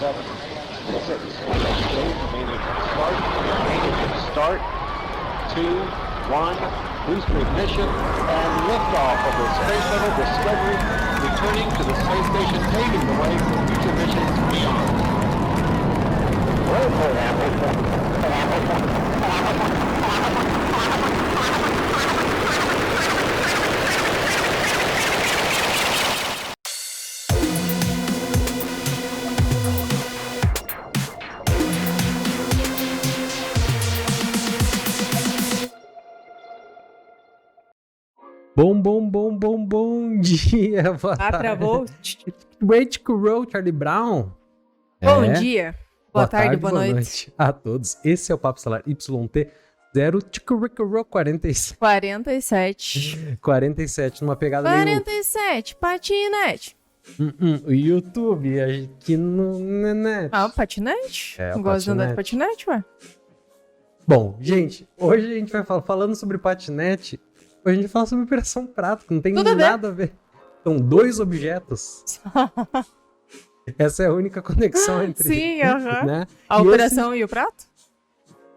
Start. 2, 1. Booster ignition and liftoff of the Space Shuttle Discovery, returning to the space station, paving the way for future missions beyond. Bom dia, boa tarde. Travou. Wait, Charlie Brown. Bom dia, boa tarde, boa noite a todos. Esse é o Papo Estelar YT 047. 47, numa pegada 47, patinete. O YouTube, aqui no net. Ah, o patinete? É, não gosto de andar de patinete, ué? Bom, gente, hoje a gente vai falando sobre patinete. Hoje a gente vai falar sobre Operação Prato, que não tem nada a ver. São dois objetos. Essa é a única conexão entre... Sim, né? A operação e o prato?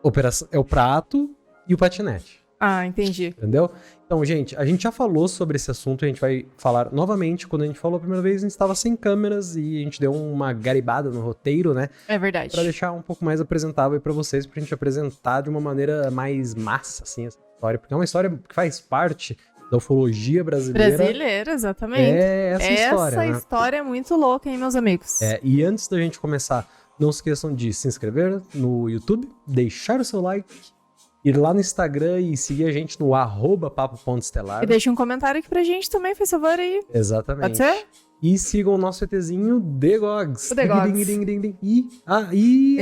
Operação é o prato e o patinete. Ah, entendi. Entendeu? Então, gente, a gente já falou sobre esse assunto, a gente vai falar novamente. Quando a gente falou a primeira vez, a gente estava sem câmeras e a gente deu uma garibada no roteiro, né? É verdade. Pra deixar um pouco mais apresentável pra vocês, pra gente apresentar de uma maneira mais massa, assim, essa história. Porque é uma história que faz parte da ufologia brasileira. Brasileira, exatamente. É essa história, Essa história é muito louca, hein, meus amigos? E antes da gente começar, não se esqueçam de se inscrever no YouTube, deixar o seu like, ir lá no Instagram e seguir a gente no @papo.estelar. E deixa um comentário aqui pra gente também, por favor, aí. Exatamente. Pode ser? E sigam o nosso ETzinho, The Gogs. O The Gogs.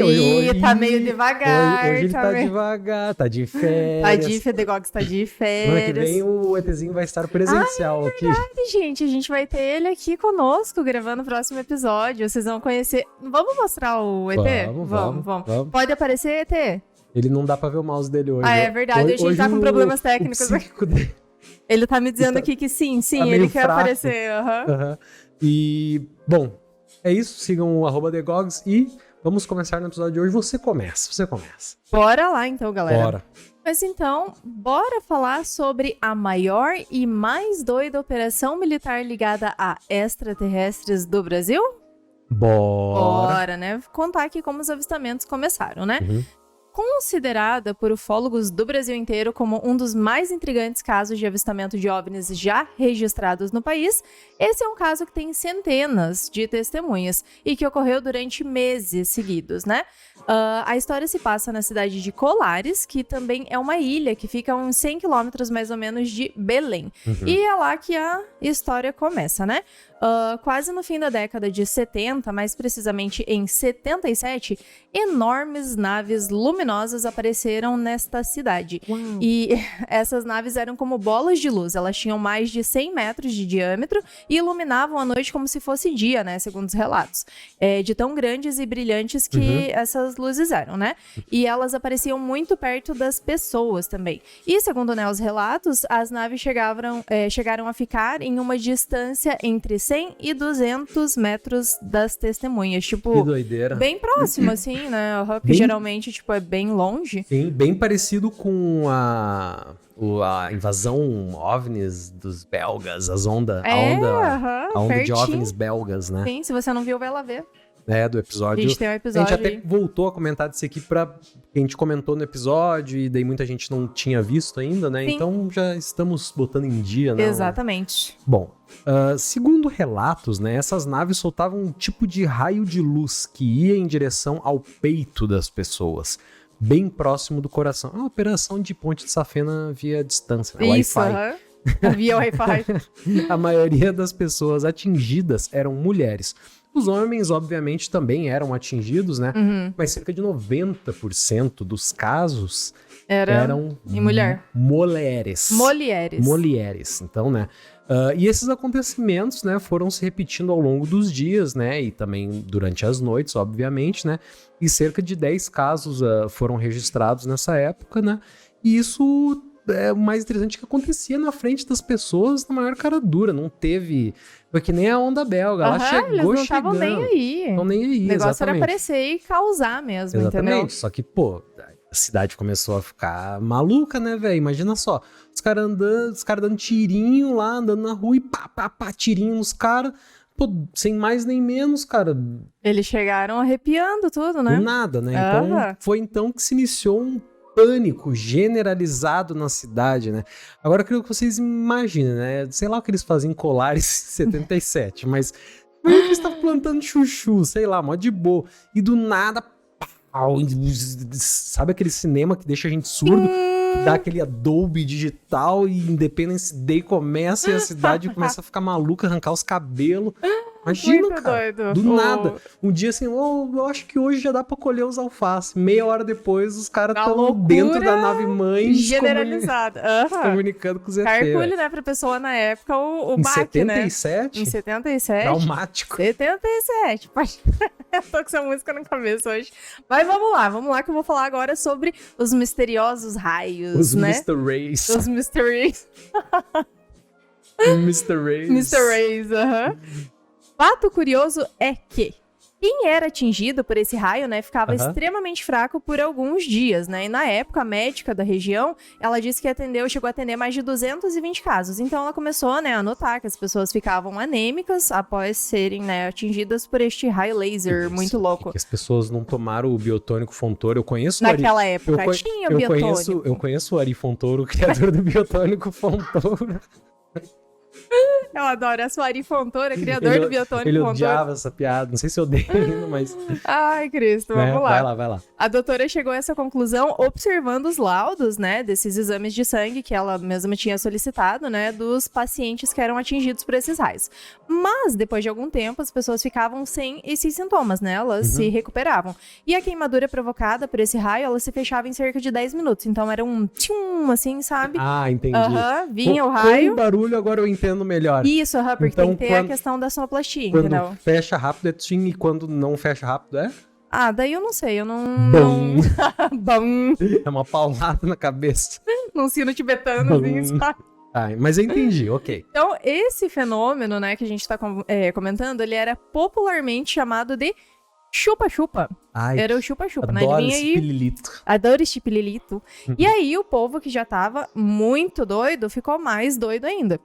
Hoje tá meio devagar. Hoje ele tá devagar, tá de férias. The Gogs tá de Semana que férias. vem o ETzinho vai estar presencial aqui. Gente, a gente vai ter ele aqui conosco, gravando o próximo episódio. Vocês vão conhecer... Vamos mostrar o ET? Vamos. Pode aparecer, ET? Ele não dá pra ver o mouse dele hoje. Ah, é verdade. Hoje a gente tá com problemas técnicos. Ele tá me dizendo aqui que sim, ele quer fraco. aparecer. E, bom, é isso. Sigam o @TheGogs e vamos começar no episódio de hoje. Você começa. Bora lá então, galera. Bora. Mas então, bora falar sobre a maior e mais doida operação militar ligada a extraterrestres do Brasil? Bora, né? Contar aqui como os avistamentos começaram, né? Considerada por ufólogos do Brasil inteiro como um dos mais intrigantes casos de avistamento de OVNIs já registrados no país, esse é um caso que tem centenas de testemunhas e que ocorreu durante meses seguidos, né? A história se passa na cidade de Colares, que também é uma ilha que fica a uns 100 quilômetros mais ou menos de Belém. E é lá que a história começa, né? Quase no fim da década de 70, mais precisamente em 77, enormes naves luminosas apareceram nesta cidade. Uau. E essas naves eram como bolas de luz, elas tinham mais de 100 metros de diâmetro e iluminavam a noite como se fosse dia, né, segundo os relatos. De tão grandes e brilhantes que essas luzes eram, né? E elas apareciam muito perto das pessoas também. E segundo, né, os relatos, as naves chegaram a ficar em uma distância entre 100 e 200 metros das testemunhas. Tipo, que doideira. Bem próximo, assim, né? Que geralmente, tipo, é bem longe. Sim, bem parecido com a invasão OVNIs dos belgas, a onda pertinho. de OVNIs belgas, né? Sim, se você não viu, vai lá ver. Do episódio. A gente tem um episódio. A gente até voltou a comentar disso aqui a gente comentou no episódio e daí muita gente não tinha visto ainda, né? Sim. Então já estamos botando em dia, né? Exatamente. Bom, segundo relatos, né? Essas naves soltavam um tipo de raio de luz que ia em direção ao peito das pessoas, bem próximo do coração. É uma operação de ponte de safena via distância, né? Isso, Wi-Fi. Via Wi-Fi. A maioria das pessoas atingidas eram mulheres. Os homens, obviamente, também eram atingidos, né? Mas cerca de 90% dos casos eram em mulher. Mulheres. Então, né? E esses acontecimentos, né, foram se repetindo ao longo dos dias, né? E também durante as noites, obviamente, né? E cerca de 10 casos foram registrados nessa época, né? E isso o mais interessante que acontecia na frente das pessoas na maior cara dura. Não teve... Foi que nem a onda belga. Ela chegou eles não chegando. estavam nem aí. Não nem aí, O negócio exatamente. era aparecer e causar mesmo, Exatamente. entendeu? Só que, pô, a cidade começou a ficar maluca, né, velho? Imagina só. Os caras dando tirinho lá, andando na rua e pá, tirinho nos caras. Pô, sem mais nem menos, cara. Eles chegaram arrepiando tudo, né? Do nada, né? Então, foi então que se iniciou um pânico generalizado na cidade, né? Agora eu queria que vocês imaginem, né? Sei lá o que eles faziam em Colares em 77, mas eles estavam plantando chuchu, sei lá, mó de boa. E do nada, pau, sabe aquele cinema que deixa a gente surdo? Que dá aquele Adobe digital e Independence Day começa e a cidade começa a ficar maluca, arrancar os cabelos. Imagina, Muito cara, doido. do nada. Um dia assim, eu acho que hoje já dá pra colher os alfaces. Meia hora depois, os caras estão dentro da nave mãe. Generalizada. Comunicando com os ET. Carculho, né, pra pessoa na época, o Em baque, 77? né? Em 77? Traumático. 77. Eu tô com essa música na cabeça hoje. Mas vamos lá que eu vou falar agora sobre os misteriosos raios, Os né? Mr. Rays. Os mysteries. Mr. Rays. Mr. Rays, aham. Fato curioso é que quem era atingido por esse raio, né, ficava extremamente fraco por alguns dias, né? E na época, a médica da região, ela disse que chegou a atender mais de 220 casos. Então, ela começou, né, a notar que as pessoas ficavam anêmicas após serem, né, atingidas por este raio laser muito louco. Que as pessoas não tomaram o biotônico Fontoura. Eu conheço Naquela época tinha o biotônico. Eu conheço o Ari Fontoura, o criador do biotônico Fontoura. Eu adoro. É a Ari Fontoura, criador do biotônico Ele Fontoura. odiava essa piada. Não sei se eu odeio ainda, mas... Ai, Cristo, vamos lá. Vai lá. A doutora chegou a essa conclusão observando os laudos, né, desses exames de sangue que ela mesma tinha solicitado, né, dos pacientes que eram atingidos por esses raios. Mas, depois de algum tempo, as pessoas ficavam sem esses sintomas, né, elas se recuperavam. E a queimadura provocada por esse raio, ela se fechava em cerca de 10 minutos. Então, era um tchum, assim, sabe? Ah, entendi. Vinha o raio. Com barulho, agora eu entendo melhor. Isso, porque então, tem que ter a questão da sonoplastia, quando entendeu? Fecha rápido é tchim e quando não fecha rápido é? Ah, daí eu não sei, eu não... Bom. Bom. É uma paulada na cabeça. Num sino tibetano, assim, sabe? Ah, mas eu entendi, ok. Então, esse fenômeno, né, que a gente tá comentando, ele era popularmente chamado de chupa-chupa. Era o chupa-chupa, né? Ele vinha aí... pililito. Adoro esse pililito. E aí, o povo que já tava muito doido, ficou mais doido ainda.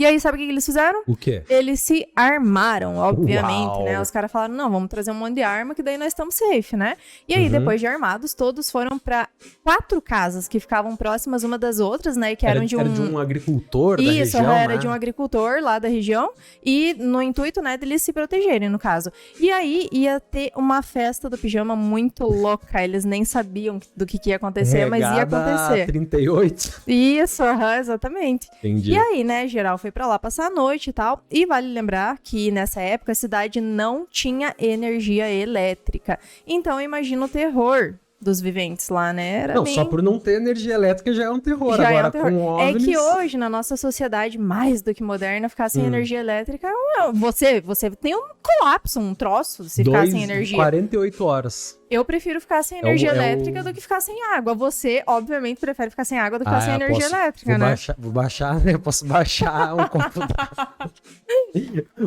E aí, sabe o que eles fizeram? O quê? Eles se armaram, obviamente, Uau. né? Os caras falaram, não, vamos trazer um monte de arma, que daí nós estamos safe, né? E aí, depois de armados, todos foram pra 4 casas que ficavam próximas uma das outras, né? E que eram de um... Era de um agricultor da Isso, região, era né? de um agricultor lá da região. E no intuito, né, deles se protegerem, no caso. E aí, ia ter uma festa do pijama muito louca. Eles nem sabiam do que ia acontecer, mas ia acontecer. 38. Isso, exatamente. Entendi. E aí, né, geral foi pra lá passar a noite e tal. E vale lembrar que nessa época a cidade não tinha energia elétrica. Então imagina o terror dos viventes lá, né? Era não, bem... só por não ter energia elétrica já é um terror. Já agora é um terror. com OVNIs... É que hoje, na nossa sociedade mais do que moderna, ficar sem energia elétrica, você tem um colapso, um troço, se ficar sem energia. 48 horas. Eu prefiro ficar sem energia elétrica do que ficar sem água. Você, obviamente, prefere ficar sem água do que ficar sem energia elétrica, né? Vou baixar, né? Eu posso baixar um copo.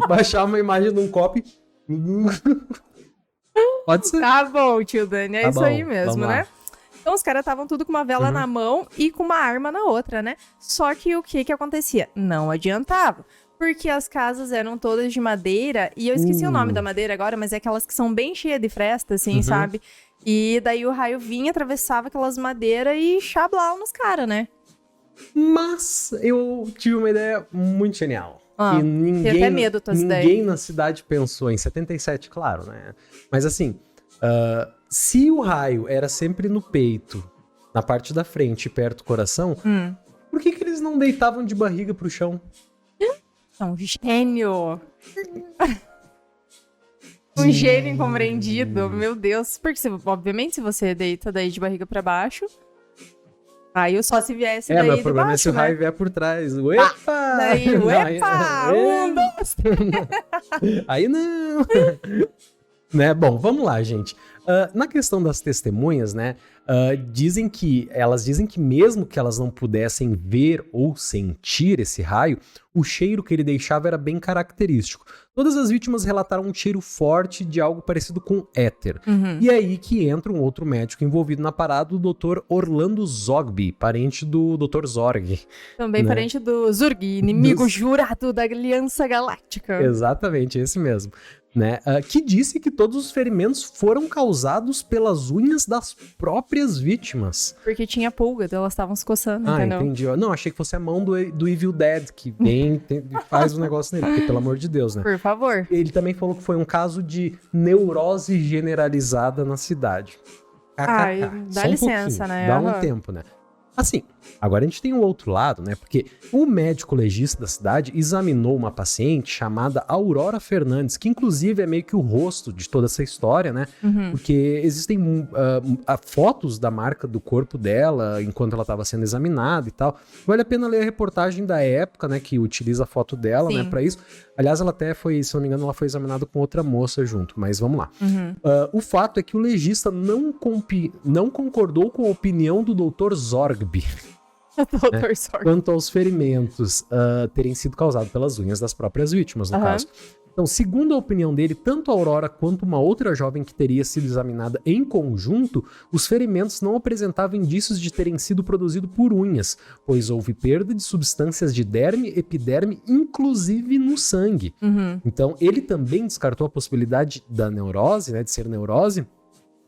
Baixar uma imagem de um copo e... Pode ser. Tá bom, tio Dani, é Tá isso bom, aí mesmo, né? Então os caras estavam tudo com uma vela na mão e com uma arma na outra, né? Só que o que acontecia? Não adiantava. Porque as casas eram todas de madeira, e eu esqueci o nome da madeira agora, mas é aquelas que são bem cheias de fresta, assim, sabe? E daí o raio vinha, atravessava aquelas madeiras e chablau nos caras, né? Mas eu tive uma ideia muito genial. E tem até medo das ideias. Ninguém na cidade pensou em 77, claro, né? Mas assim, se o raio era sempre no peito, na parte da frente, perto do coração, por que eles não deitavam de barriga pro chão? Um gênio! Um gênio incompreendido, meu Deus. Porque, obviamente, se você deita daí de barriga pra baixo, aí eu só se viesse daí meu de problema baixo, é se o raio né? vier por trás. Uepa! Daí, uepa! 1, 2, 3. Aí não! Né? Bom, vamos lá, gente. Na questão das testemunhas, né? Elas dizem que mesmo que elas não pudessem ver ou sentir esse raio, o cheiro que ele deixava era bem característico. Todas as vítimas relataram um cheiro forte de algo parecido com éter. E é aí que entra um outro médico envolvido na parada, o Dr. Orlando Zogby, parente do Dr. Zorg. Também, né? Parente do Zurg, inimigo jurado da Aliança Galáctica. Exatamente, esse mesmo. Né? Que disse que todos os ferimentos foram causados pelas unhas das próprias vítimas. Porque tinha pulga, então elas estavam se coçando, entendeu? Entendi. Não, achei que fosse a mão do Evil Dead, que vem e faz um negócio nele, porque pelo amor de Deus, né? Por favor. Ele também falou que foi um caso de neurose generalizada na cidade. Ai, dá licença, né? Dá um tempo, né? Assim, agora a gente tem um outro lado, né? Porque o médico legista da cidade examinou uma paciente chamada Aurora Fernandes, que inclusive é meio que o rosto de toda essa história, né? Porque existem fotos da marca do corpo dela enquanto ela estava sendo examinada e tal. Vale a pena ler a reportagem da época, né? Que utiliza a foto dela, né? Pra isso. Aliás, ela até foi, se não me engano, ela foi examinada com outra moça junto, mas vamos lá. O fato é que o legista não concordou com a opinião do Dr. Zorgby. Dr. Zorg. Quanto aos ferimentos terem sido causados pelas unhas das próprias vítimas, no caso. Então, segundo a opinião dele, tanto a Aurora quanto uma outra jovem que teria sido examinada em conjunto, os ferimentos não apresentavam indícios de terem sido produzidos por unhas, pois houve perda de substâncias de derme, epiderme, inclusive no sangue. Então, ele também descartou a possibilidade da neurose, né, de ser neurose,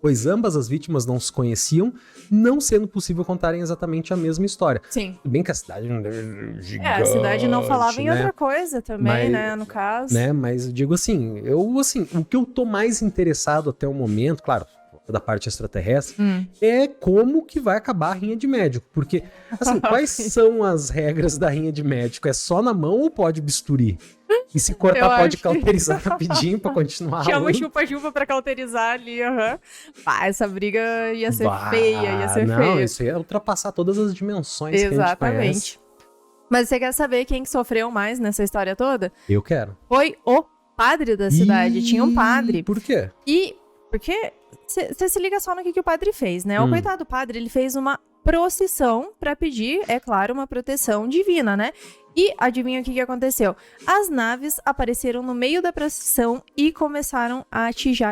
pois ambas as vítimas não se conheciam, não sendo possível contarem exatamente a mesma história. Sim. Bem que a cidade não é gigante, a cidade não falava em né? outra coisa também, né, no caso. Né, mas eu digo assim, o que eu tô mais interessado até o momento, claro, da parte extraterrestre, é como que vai acabar a rinha de médico. Porque, assim, quais são as regras da rinha de médico? É só na mão ou pode bisturi? E se cortar, pode cauterizar rapidinho pra continuar. Chama o chupa-chupa pra cauterizar ali, essa briga ia ser feia, ia ser feia. Não, isso ia ultrapassar todas as dimensões que a gente conhece. Mas você quer saber quem que sofreu mais nessa história toda? Eu quero. Foi o padre da cidade. Tinha um padre. Por quê? Porque você se liga só no que o padre fez, né? O coitado do padre, ele fez uma procissão pra pedir, é claro, uma proteção divina, né? E adivinha o que aconteceu? As naves apareceram no meio da procissão e começaram a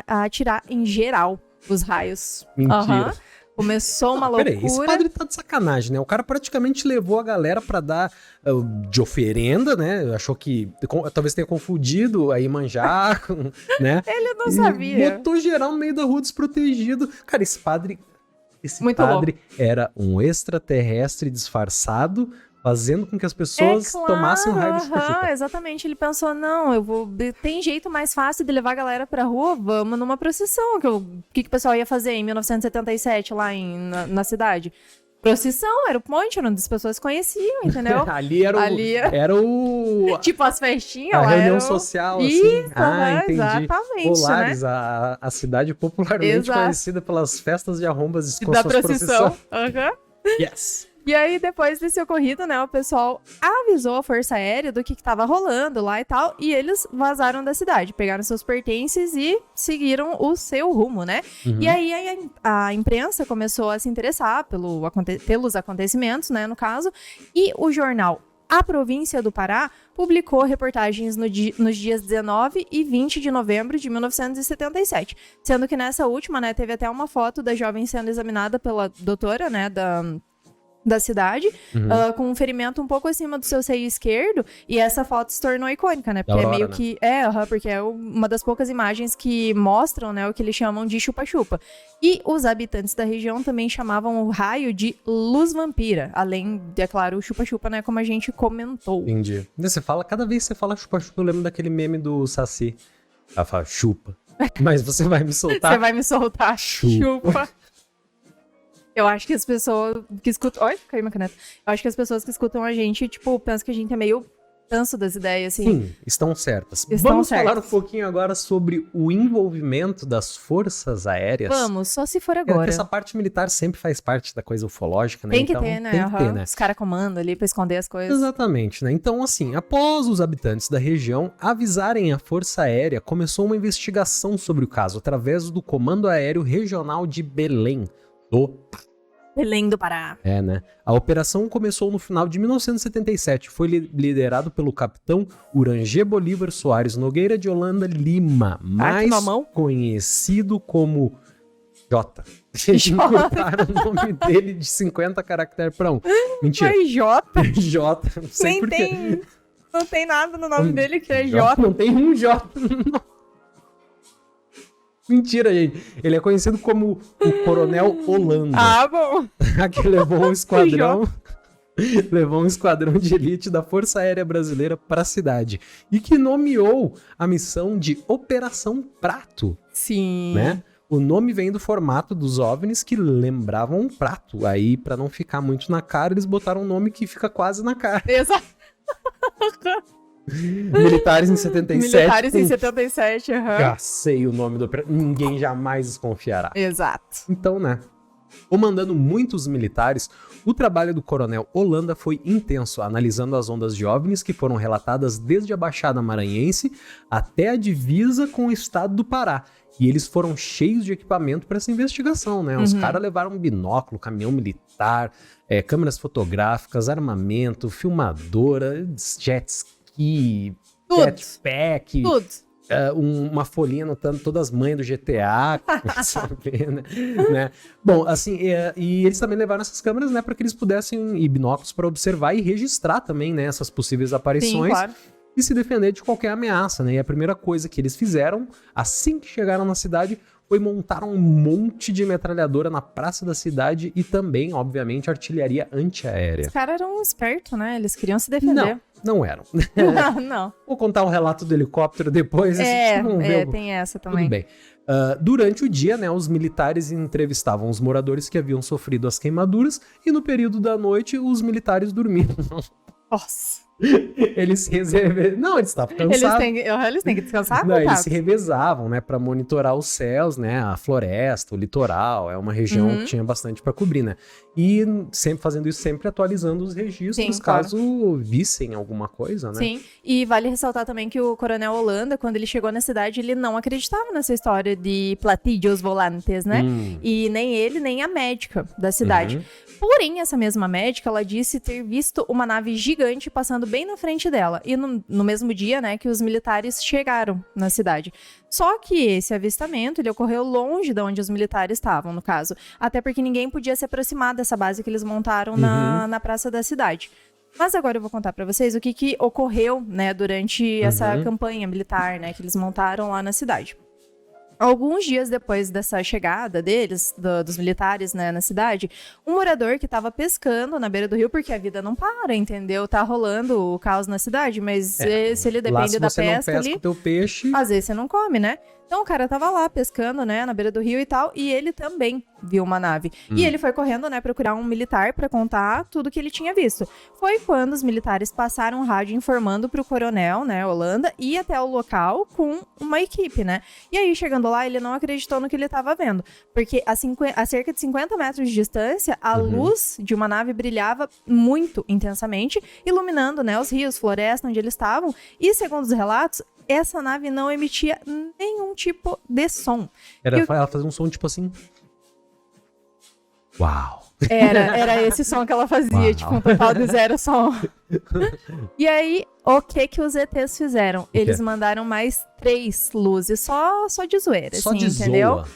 atirar em geral os raios. Mentira. Começou uma loucura. Peraí, esse padre tá de sacanagem, né? O cara praticamente levou a galera pra dar de oferenda, né? Achou que talvez tenha confundido aí manjar, né? Ele não sabia. Botou geral no meio da rua desprotegido. Cara, esse padre Muito padre era um extraterrestre disfarçado, fazendo com que as pessoas tomassem um raio de chupa-chupa. Exatamente, ele pensou, não, tem jeito mais fácil de levar a galera pra rua, vamos numa procissão. O que o pessoal ia fazer em 1977 lá na cidade? Procissão, era o ponte onde as pessoas se conheciam, entendeu? Ali era o... tipo as festinhas a lá. reunião social, assim. Isso, entendi. exatamente, Polares, né? a cidade popularmente conhecida pelas festas de arrombas com da suas procissão. Yes. E aí, depois desse ocorrido, né, o pessoal avisou a Força Aérea do que tava rolando lá e tal, e eles vazaram da cidade, pegaram seus pertences e seguiram o seu rumo, né? E aí a imprensa começou a se interessar pelos acontecimentos, né, no caso, e o jornal A Província do Pará publicou reportagens nos dias 19 e 20 de novembro de 1977, sendo que nessa última, né, teve até uma foto da jovem sendo examinada pela doutora, né, da cidade, com um ferimento um pouco acima do seu seio esquerdo, e essa foto se tornou icônica, né? Porque Aurora, é meio que... porque é uma das poucas imagens que mostram, né, o que eles chamam de chupa-chupa. E os habitantes da região também chamavam o raio de luz vampira, além de, é claro, o chupa-chupa, né, como a gente comentou. Entendi. Cada vez que você fala chupa-chupa, eu lembro daquele meme do Saci. Ela fala, chupa. Mas você vai me soltar? Você vai me soltar, chupa. Eu acho que as pessoas que escutam... Olha, caiu minha caneta. Eu acho que as pessoas que escutam a gente, tipo, pensam que a gente é meio avanço das ideias, assim. Sim, estão certas. Vamos falar um pouquinho agora sobre o envolvimento das forças aéreas. Vamos, só se for agora. Essa parte militar sempre faz parte da coisa ufológica, né? Tem que ter, né? Tem que ter, né? Os caras comandam ali pra esconder as coisas. Exatamente, né? Então, assim, após os habitantes da região avisarem a Força Aérea, começou uma investigação sobre o caso através do Comando Aéreo Regional de Belém do Pará. né? A operação começou no final de 1977. Foi liderado pelo capitão Urangê Bolívar Soares Nogueira de Holanda Lima, mais conhecido como Jota. Eles cortaram o nome dele de 50 caracteres para 1. Mentira. Mas Jota? Jota. Não sei Nem porquê. tem... Não tem nada no nome dele que é Jota. Não tem um Jota. Mentira, gente. Ele é conhecido como o Coronel Holanda. Ah, bom. Que levou um esquadrão... levou um esquadrão de elite da Força Aérea Brasileira para a cidade. E que nomeou a missão de Operação Prato. Sim. Né? O nome vem do formato dos OVNIs que lembravam um prato. Aí, para não ficar muito na cara, eles botaram um nome que fica quase na cara. Exato. Militares em 77. Militares em 77, Já sei o nome do operador. Ninguém jamais desconfiará. Exato. Então, né? Comandando muitos militares, o trabalho do Coronel Holanda foi intenso, analisando as ondas de OVNIs que foram relatadas desde a Baixada Maranhense até a divisa com o estado do Pará. E eles foram cheios de equipamento para essa investigação, né? Os caras levaram binóculo, caminhão militar, câmeras fotográficas, armamento, filmadora, jet ski, jetpack, tudo. Uma folhinha anotando todas as manhas do GTA, saber, né? Bom, assim, e eles também levaram essas câmeras, né, para que eles pudessem, e binóculos para observar e registrar também, né, essas possíveis aparições. Sim, claro. E se defender de qualquer ameaça, né? E a primeira coisa que eles fizeram, assim que chegaram na cidade, foi montar um monte de metralhadora na praça da cidade e também, obviamente, artilharia antiaérea. Os caras eram espertos, né? Eles queriam se defender. Não eram. Não. Vou contar um relato do helicóptero depois. Tem essa também. Tudo bem. Durante o dia, né, os militares entrevistavam os moradores que haviam sofrido as queimaduras e no período da noite os militares dormiam. Nossa. Eles Não, eles estavam cansados. Eles têm que descansar, não, eles se revezavam, né, para monitorar os céus, né, a floresta, o litoral. É uma região que tinha bastante para cobrir, né? E sempre fazendo isso, sempre atualizando os registros, caso vissem alguma coisa, né? Sim, e vale ressaltar também que o Coronel Holanda, quando ele chegou na cidade, ele não acreditava nessa história de platillos volantes, né? E nem ele, nem a médica da cidade. Porém, essa mesma médica, ela disse ter visto uma nave gigante passando bem na frente dela. E no mesmo dia, né, que os militares chegaram na cidade. Só que esse avistamento, ele ocorreu longe de onde os militares estavam, no caso. Até porque ninguém podia se aproximar dessa base que eles montaram na praça da cidade. Mas agora eu vou contar pra vocês o que ocorreu, né, durante essa campanha militar, né, que eles montaram lá na cidade. Alguns dias depois dessa chegada deles, dos militares, né, na cidade, um morador que estava pescando na beira do rio, porque a vida não para, entendeu? Tá rolando o caos na cidade, mas se ele depende da pesca ali... Se você não pesca o teu peixe... Às vezes você não come, né? Então o cara tava lá pescando, né, na beira do rio e tal, e ele também viu uma nave. E ele foi correndo, né, procurar um militar pra contar tudo que ele tinha visto. Foi quando os militares passaram um rádio informando pro coronel, né, Holanda, ir até o local com uma equipe, né. E aí, chegando lá, ele não acreditou no que ele tava vendo, porque a cerca de 50 metros de distância, a luz de uma nave brilhava muito intensamente, iluminando, né, os rios, floresta onde eles estavam, e segundo os relatos, essa nave não emitia nenhum tipo de som. Ela fazia um som tipo assim... Uau! Era esse som que ela fazia, tipo, um total de 0 som. E aí, o que os ETs fizeram? Eles mandaram mais 3 luzes, só de zoeira, só assim, de entendeu? zoa.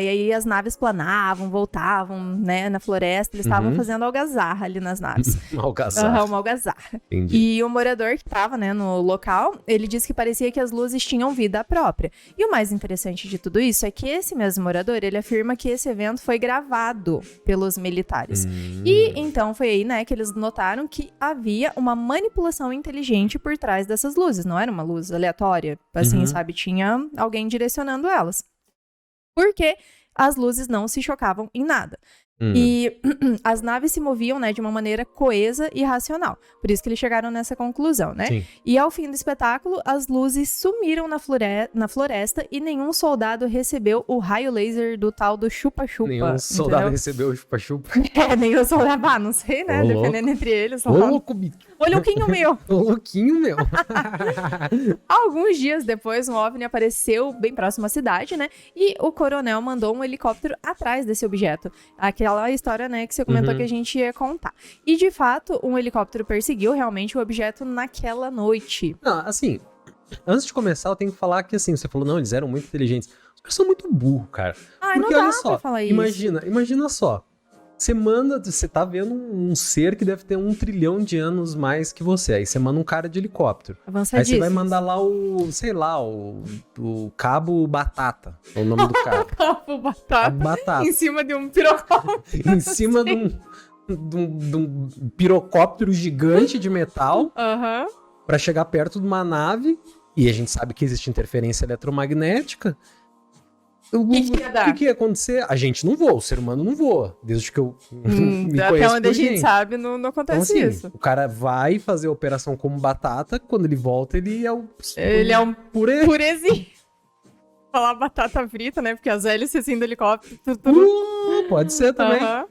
E aí as naves planavam, voltavam, né, na floresta, eles estavam fazendo algazarra ali nas naves. Algazarra. Uma algazarra. Entendi. E o morador que tava, né, no local, ele disse que parecia que as luzes tinham vida própria. E o mais interessante de tudo isso é que esse mesmo morador, ele afirma que esse evento foi gravado pelos militares. E então foi aí, né, que eles notaram que havia uma manipulação inteligente por trás dessas luzes. Não era uma luz aleatória, assim, sabe? Tinha alguém direcionando elas. Porque as luzes não se chocavam em nada. E as naves se moviam, né, de uma maneira coesa e racional. Por isso que eles chegaram nessa conclusão, né? Sim. E ao fim do espetáculo, as luzes sumiram na floresta e nenhum soldado recebeu o raio laser do tal do chupa-chupa. Nenhum soldado recebeu o chupa-chupa. Nenhum soldado. Não sei, né? Ô, Dependendo entre eles. Ô, louco, Ô, louquinho meu. Ô, louquinho meu. Alguns dias depois, um OVNI apareceu bem próximo à cidade, né? E o coronel mandou um helicóptero atrás desse objeto. Aquela história, né, que você comentou que a gente ia contar. E, de fato, um helicóptero perseguiu realmente o objeto naquela noite. Não, assim, antes de começar, eu tenho que falar que, assim, você falou, não, eles eram muito inteligentes. Os caras são muito burros, cara. Ai, Porque não dá olha só, pra falar isso. imagina só. Você tá vendo um ser que deve ter 1 trilhão de anos mais que você. Aí você manda um cara de helicóptero. Aí Avançadíssimo. você vai mandar lá o Cabo Batata. É o nome do cara. Cabo Batata. Cabo Batata. Em cima de um pirocóptero. Em cima de um pirocóptero gigante de metal Aham. pra chegar perto de uma nave. E a gente sabe que existe interferência eletromagnética. O que ia acontecer? A gente não voa, o ser humano não voa. Desde que eu me Até conheço onde a por gente sabe, não Então, acontece assim, isso. o cara vai fazer a operação como batata, quando ele volta, ele é um purê. Purezinho. Falar batata frita, né? Porque as hélices assim do helicóptero. Pode ser também. Aham.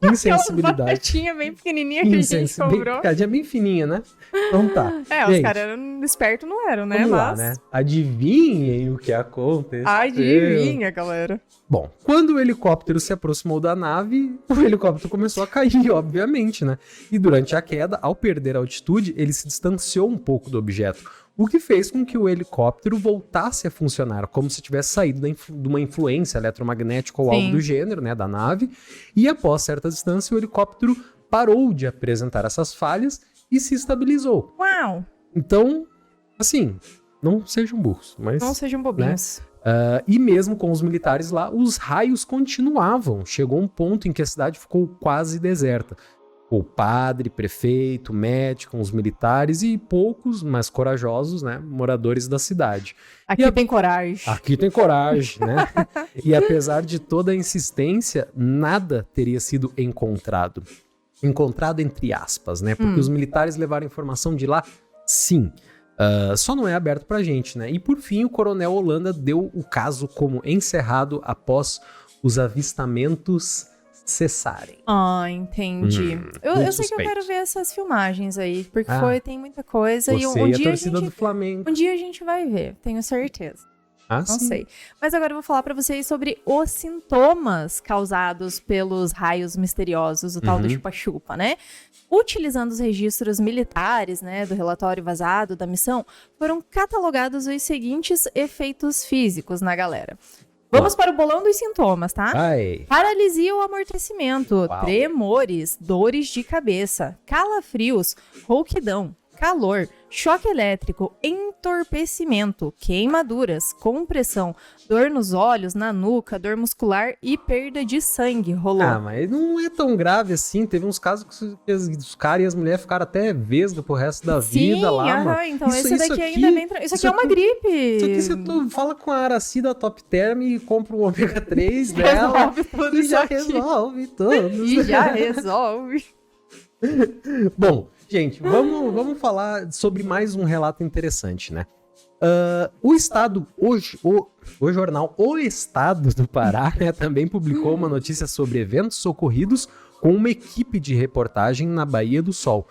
Insensibilidade. Batatinha bem pequenininha que a gente comprou. Picadinha bem fininha, né? Então tá. Os Gente, caras eram espertos, não eram, né? vamos lá, né? Adivinhem o que aconteceu. Adivinha, galera. Bom, quando o helicóptero se aproximou da nave, o helicóptero começou a cair, obviamente, né? E durante a queda, ao perder a altitude, ele se distanciou um pouco do objeto, o que fez com que o helicóptero voltasse a funcionar, como se tivesse saído de uma influência eletromagnética ou algo do gênero, né, da nave, e após certa distância, o helicóptero parou de apresentar essas falhas e se estabilizou. Uau! Então, assim, não sejam burros, mas... Não sejam bobinhos. E mesmo com os militares lá, os raios continuavam. Chegou um ponto em que a cidade ficou quase deserta. O padre, prefeito, médico, os militares e poucos, mas corajosos, né, moradores da cidade. Aqui tem coragem. Aqui tem coragem, né? E apesar de toda a insistência, nada teria sido encontrado. Encontrado entre aspas, né? Porque os militares levaram informação de lá, sim. Só não é aberto pra gente, né? E por fim, o coronel Holanda deu o caso como encerrado após os avistamentos cessarem. Entendi. Eu sei que eu quero ver essas filmagens aí, porque tem muita coisa. Você e um e dia a torcida do Flamengo. Um dia a gente vai ver, tenho certeza. Não sim. sei. Mas agora eu vou falar pra vocês sobre os sintomas causados pelos raios misteriosos, o tal do chupa-chupa, né? Utilizando os registros militares, né, do relatório vazado da missão, foram catalogados os seguintes efeitos físicos na galera. Vamos para o bolão dos sintomas, tá? Vai. Paralisia ou amortecimento, tremores, dores de cabeça, calafrios, rouquidão, calor, choque elétrico, entorpecimento, queimaduras, compressão, dor nos olhos, na nuca, dor muscular e perda de sangue. Rolou. Mas não é tão grave assim. Teve uns casos que os caras e as mulheres ficaram até vesga pro resto da vida lá, mano. Então esse daqui ainda é bem... Isso aqui é uma gripe. Isso aqui você fala com a Aracida Top Term e compra um ômega 3 dela. Resolve tudo e já aqui. resolve tudo. E já resolve. Bom, gente, vamos falar sobre mais um relato interessante, né? O Estado, o jornal O Estado do Pará, né, também publicou uma notícia sobre eventos ocorridos com uma equipe de reportagem na Baía do Sol,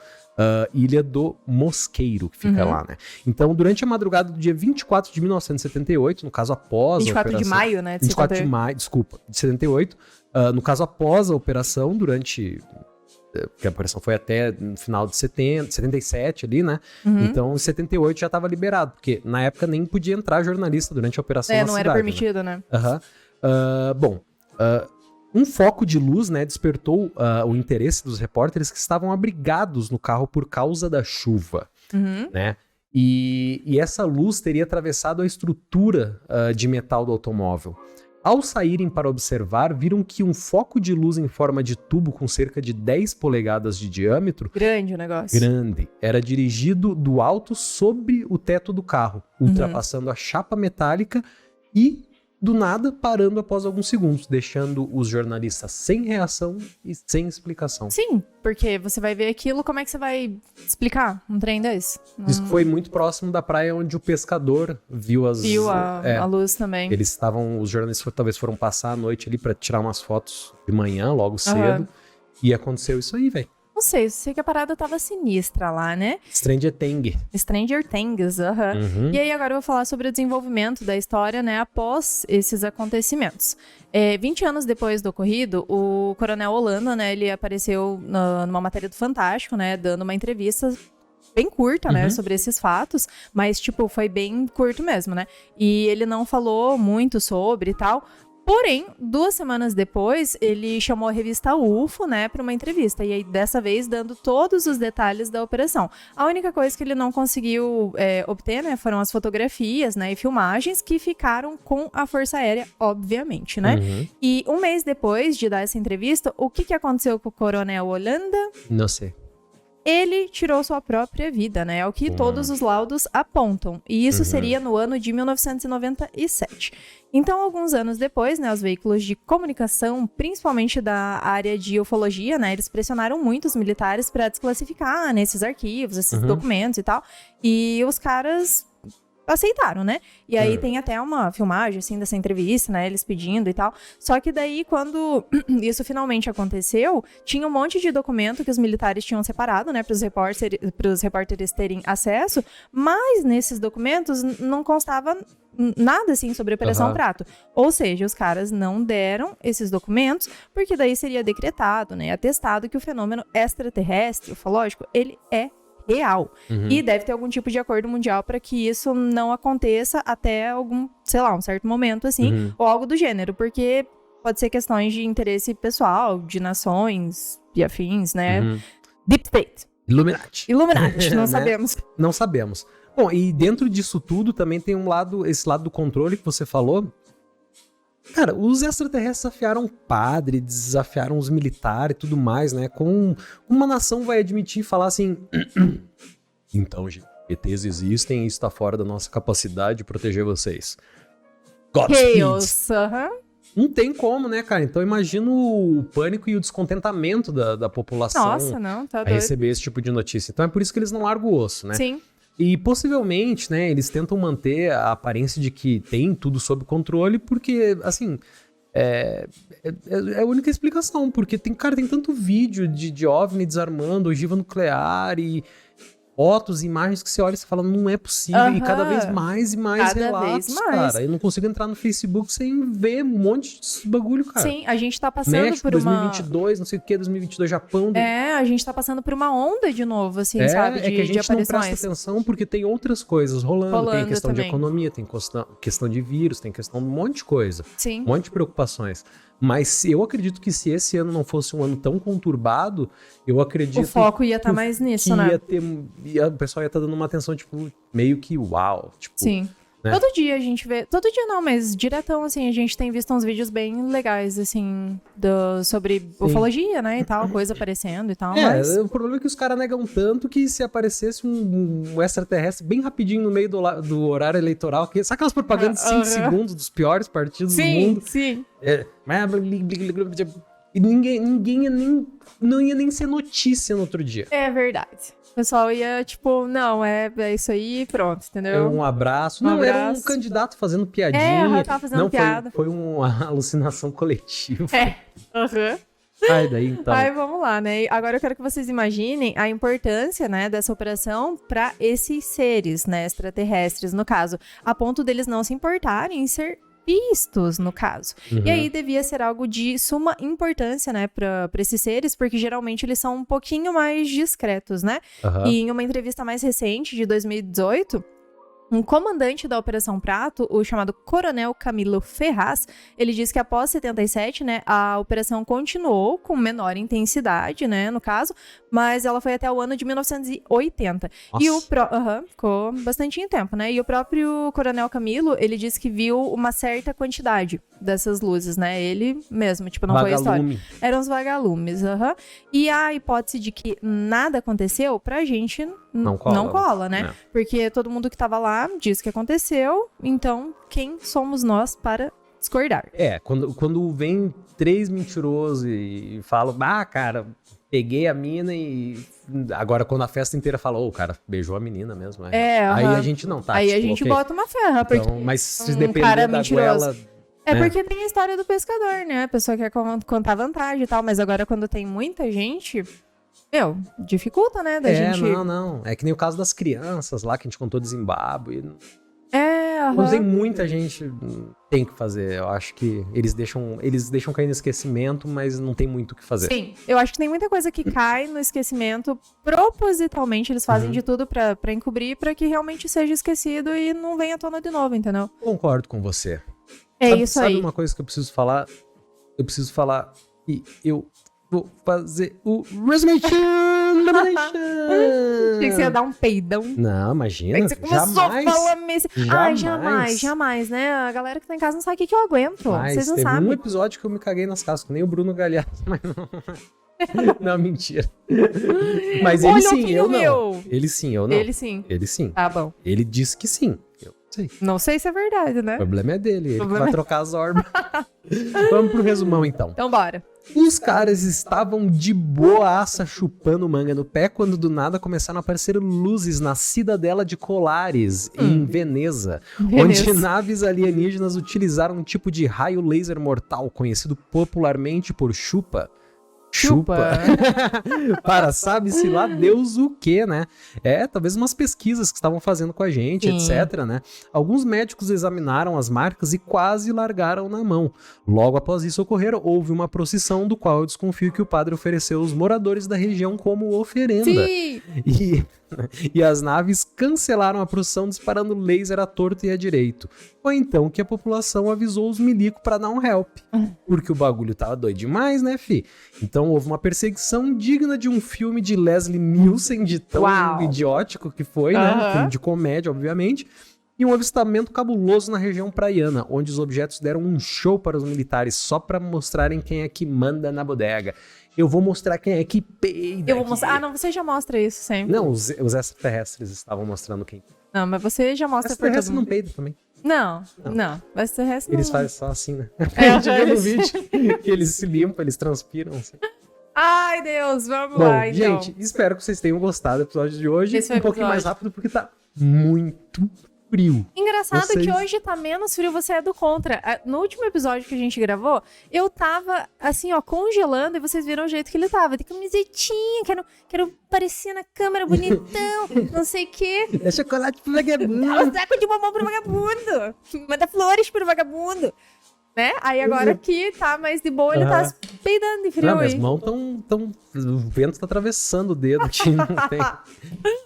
Ilha do Mosqueiro, que fica lá, né? Então, durante a madrugada do dia 24 de 1978, no caso após 24 a operação... de maio, né? 24 de maio, desculpa, de 78, no caso após a operação, porque a operação foi até no final de 77 ali, né? Então, em 78 já estava liberado, porque na época nem podia entrar jornalista durante a operação na não cidade, era permitido, né? Um foco de luz, né, despertou o interesse dos repórteres que estavam abrigados no carro por causa da chuva, né? E essa luz teria atravessado a estrutura de metal do automóvel. Ao saírem para observar, viram que um foco de luz em forma de tubo com cerca de 10 polegadas de diâmetro... Grande o negócio. Grande. Era dirigido do alto sobre o teto do carro, ultrapassando a chapa metálica e do nada, parando após alguns segundos, deixando os jornalistas sem reação e sem explicação. Sim, porque você vai ver aquilo, como é que você vai explicar um trem desse? Diz que foi muito próximo da praia onde o pescador viu a luz também. Eles estavam, os jornalistas talvez foram passar a noite ali pra tirar umas fotos de manhã, logo cedo, e aconteceu isso aí, velho. Não sei que a parada tava sinistra lá, né? Stranger Things, E aí agora eu vou falar sobre o desenvolvimento da história, né, após esses acontecimentos. 20 anos depois do ocorrido, o Coronel Holanda, né, ele apareceu numa matéria do Fantástico, né, dando uma entrevista bem curta, né, sobre esses fatos, mas, tipo, foi bem curto mesmo, né? E ele não falou muito sobre e tal. Porém, 2 semanas depois, ele chamou a revista UFO, né, para uma entrevista. E aí, dessa vez, dando todos os detalhes da operação. A única coisa que ele não conseguiu obter, né, foram as fotografias, né, e filmagens que ficaram com a Força Aérea, obviamente, né? E 1 mês depois de dar essa entrevista, o que aconteceu com o Coronel Holanda? Não sei. Ele tirou sua própria vida, né? É o que todos os laudos apontam. E isso seria no ano de 1997. Então, alguns anos depois, né, os veículos de comunicação, principalmente da área de ufologia, né, eles pressionaram muito os militares para desclassificar, né, esses arquivos, esses documentos e tal. E os caras aceitaram, né? E aí tem até uma filmagem, assim, dessa entrevista, né? Eles pedindo e tal. Só que daí, quando isso finalmente aconteceu, tinha um monte de documento que os militares tinham separado, né? Para os repórteres terem acesso. Mas nesses documentos não constava nada, assim, sobre a Operação Prato. Ou seja, os caras não deram esses documentos, porque daí seria decretado, né? Atestado que o fenômeno extraterrestre, ufológico, ele é real. E deve ter algum tipo de acordo mundial para que isso não aconteça até algum, sei lá, um certo momento, assim, ou algo do gênero, porque pode ser questões de interesse pessoal, de nações e afins, né? Deep State. Illuminati, não né? sabemos. Não sabemos. Bom, e dentro disso tudo também tem esse lado do controle que você falou. Cara, os extraterrestres desafiaram o padre, desafiaram os militares e tudo mais, né? Como uma nação vai admitir e falar assim... Então, gente, ETs existem e isso tá fora da nossa capacidade de proteger vocês. Godspeed. Não tem como, né, cara? Então imagina o pânico e o descontentamento da população. Nossa, não, tá doido. A receber esse tipo de notícia. Então é por isso que eles não largam o osso, né? Sim. E possivelmente, né, eles tentam manter a aparência de que tem tudo sob controle, porque, assim, é a única explicação, porque tem tanto vídeo de OVNI desarmando, ogiva nuclear e fotos, imagens que você olha e você fala, não é possível, e cada vez mais e mais relatos, cara. Eu não consigo entrar no Facebook sem ver um monte de bagulho, cara. Sim, a gente tá passando México, por 2022, não sei o que, 2022, Japão. A gente tá passando por uma onda de novo, assim, sabe, é que a gente não aparições. presta atenção porque tem outras coisas rolando. Tem questão também de economia, tem questão de vírus, tem questão de um monte de coisa. Sim. Um monte de preocupações. Mas eu acredito que se esse ano não fosse um ano tão conturbado, eu acredito... O foco ia estar mais nisso, né? O pessoal ia estar dando uma atenção, tipo, meio que uau. Tipo, sim. Né? Todo dia a gente vê... Todo dia não, mas diretão, assim, a gente tem visto uns vídeos bem legais, assim, sobre ufologia, né, e tal, coisa aparecendo e tal, mas... O problema é que os caras negam tanto que se aparecesse um extraterrestre bem rapidinho no meio do horário eleitoral, sabe aquelas propagandas de 5 segundos dos piores partidos do mundo? Sim, E não ia nem ser notícia no outro dia. É verdade. O pessoal ia, tipo, não, é isso aí, pronto, entendeu? É um abraço. Era um candidato fazendo piadinha. Tava fazendo piada. Foi uma alucinação coletiva. Daí então. Aí vamos lá, né? Agora eu quero que vocês imaginem a importância, né, dessa operação para esses seres, né, extraterrestres, no caso, a ponto deles não se importarem em ser vistos, no caso. E aí devia ser algo de suma importância, né, para esses seres, porque geralmente eles são um pouquinho mais discretos, né? E em uma entrevista mais recente, de 2018... Um comandante da Operação Prato, o chamado Coronel Camilo Ferraz, ele disse que após 77, né, a operação continuou com menor intensidade, né, no caso, mas ela foi até o ano de 1980. Nossa. E ficou bastante tempo, né? E o próprio Coronel Camilo, ele disse que viu uma certa quantidade dessas luzes, né? Ele mesmo, tipo, não foi a história. Eram os vagalumes, E a hipótese de que nada aconteceu, pra gente não cola, né? Porque todo mundo que tava lá disse que aconteceu, então quem somos nós para discordar. Quando vem 3 mentirosos e falam, cara, peguei a mina e... Agora, quando a festa inteira fala, o cara beijou a menina mesmo. Aí a gente não tá. Aí a gente bota uma ferra. Porque então, mas se depender da goela... Porque tem a história do pescador, né? A pessoa quer contar vantagem e tal, mas agora quando tem muita gente... dificulta, né, da gente... Não. É que nem o caso das crianças lá, que a gente contou de Zimbábue. Quando Quando tem muita gente, tem que fazer. Eu acho que eles deixam cair no esquecimento, mas não tem muito o que fazer. Sim, eu acho que tem muita coisa que cai no esquecimento. Propositalmente, eles fazem de tudo pra encobrir, pra que realmente seja esquecido e não venha à tona de novo, entendeu? Concordo com você. Isso aí. Sabe uma coisa que eu preciso falar? Eu preciso falar e eu vou fazer o Resumption. Tinha que você ia dar um peidão. Não, imagina. É que você começou a falar jamais, né? A galera que tá em casa não sabe o que eu aguento. Mas vocês não teve sabem. um episódio que eu me caguei nas calças, que nem o Bruno Galhardo, mas não. Não, mentira. Mas ele sim, eu não. Ele sim, eu não. Ele sim. Ele sim. Tá bom. Ele disse que sim. Eu sei. Não sei se é verdade, né? O problema é dele, ele que vai trocar as orbas. Vamos pro resumão, então. Então bora. Os caras estavam de boaça chupando manga no pé quando do nada começaram a aparecer luzes na cidadela de Colares, em Veneza, onde naves alienígenas utilizaram um tipo de raio laser mortal conhecido popularmente por chupa. Para sabe-se lá Deus o quê, né? Talvez umas pesquisas que estavam fazendo com a gente, etc, né? Alguns médicos examinaram as marcas e quase largaram na mão. Logo após isso ocorrer, houve uma procissão do qual eu desconfio que o padre ofereceu aos moradores da região como oferenda. Sim! E as naves cancelaram a procissão disparando laser à torto e à direito. Foi então que a população avisou os milicos pra dar um help. Porque o bagulho tava doido demais, né, fi? Então houve uma perseguição digna de um filme de Leslie Nielsen, de tão idiótico que foi, né? Um filme de comédia, obviamente. E um avistamento cabuloso na região praiana, onde os objetos deram um show para os militares só pra mostrarem quem é que manda na bodega. Eu vou mostrar quem é que peida. Eu vou mostrar. Não, você já mostra isso sempre. Não, os extraterrestres estavam mostrando quem. Não, mas você já mostra pra todo mundo. Não peida também. Não. Extraterrestre eles não. fazem só assim, né? A gente viu no vídeo que eles se limpam, eles transpiram assim. Ai, Deus, vamos lá, então. Gente, espero que vocês tenham gostado do episódio de hoje. Esse foi pouquinho mais rápido, porque tá muito frio. Engraçado que hoje tá menos frio, você é do contra. No último episódio que a gente gravou, eu tava assim, ó, congelando e vocês viram o jeito que ele tava. De camisetinha, quero parecer na câmera bonitão, não sei o quê. É chocolate pro vagabundo. Dá um saco de bombom pro vagabundo. Manda flores pro vagabundo. Né? Aí agora que tá mais de boa, ele tá peidando de frio. Não, minhas mãos tão... O vento tá atravessando o dedo aqui, não tem...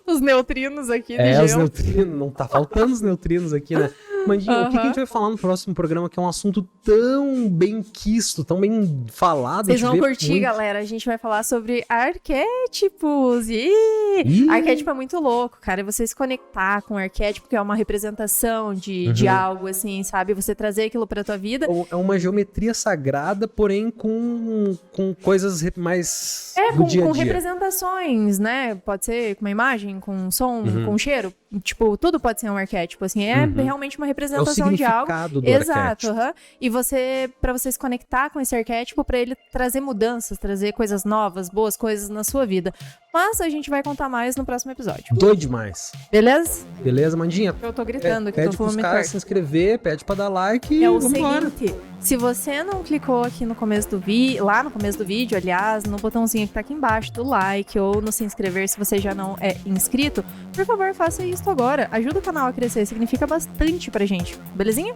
Os neutrinos aqui de gelo. Os neutrinos, não tá faltando os neutrinos aqui, né? Mandinho, o que a gente vai falar no próximo programa, que é um assunto tão bem quisto, tão bem falado. Vocês vão curtir, galera. A gente vai falar sobre arquétipos. Arquétipo é muito louco, cara. E você se conectar com o arquétipo, que é uma representação de algo, assim, sabe? Você trazer aquilo pra tua vida. É uma geometria sagrada, porém com coisas mais do dia a dia. Com representações, né? Pode ser com uma imagem, com um som, com um cheiro. Tipo, tudo pode ser um arquétipo, assim. É realmente uma representação de algo. Do Exato. E pra você se conectar com esse arquétipo, pra ele trazer mudanças, trazer coisas novas, boas coisas na sua vida. Mas a gente vai contar mais no próximo episódio. Doido demais. Beleza? Beleza, Mandinha? Eu tô gritando aqui, tô falando muito. Pede pros caras se inscrever, pede pra dar like e vamos embora. Se você não clicou aqui no começo do vídeo, lá no começo do vídeo, aliás, no botãozinho que tá aqui embaixo do like ou no se inscrever se você já não é inscrito, por favor, faça isso agora. Ajuda o canal a crescer, significa bastante pra gente. Belezinha?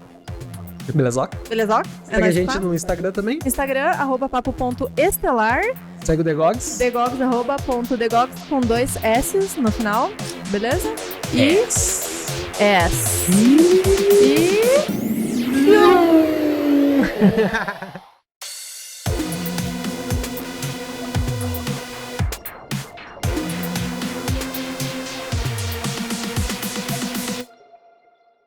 Belezoca? Belezoca? Segue a gente no Instagram também. Instagram, @papo.estelar. Segue o Degogs. Degogs, @degogs com 2 S no final. Beleza? E... S.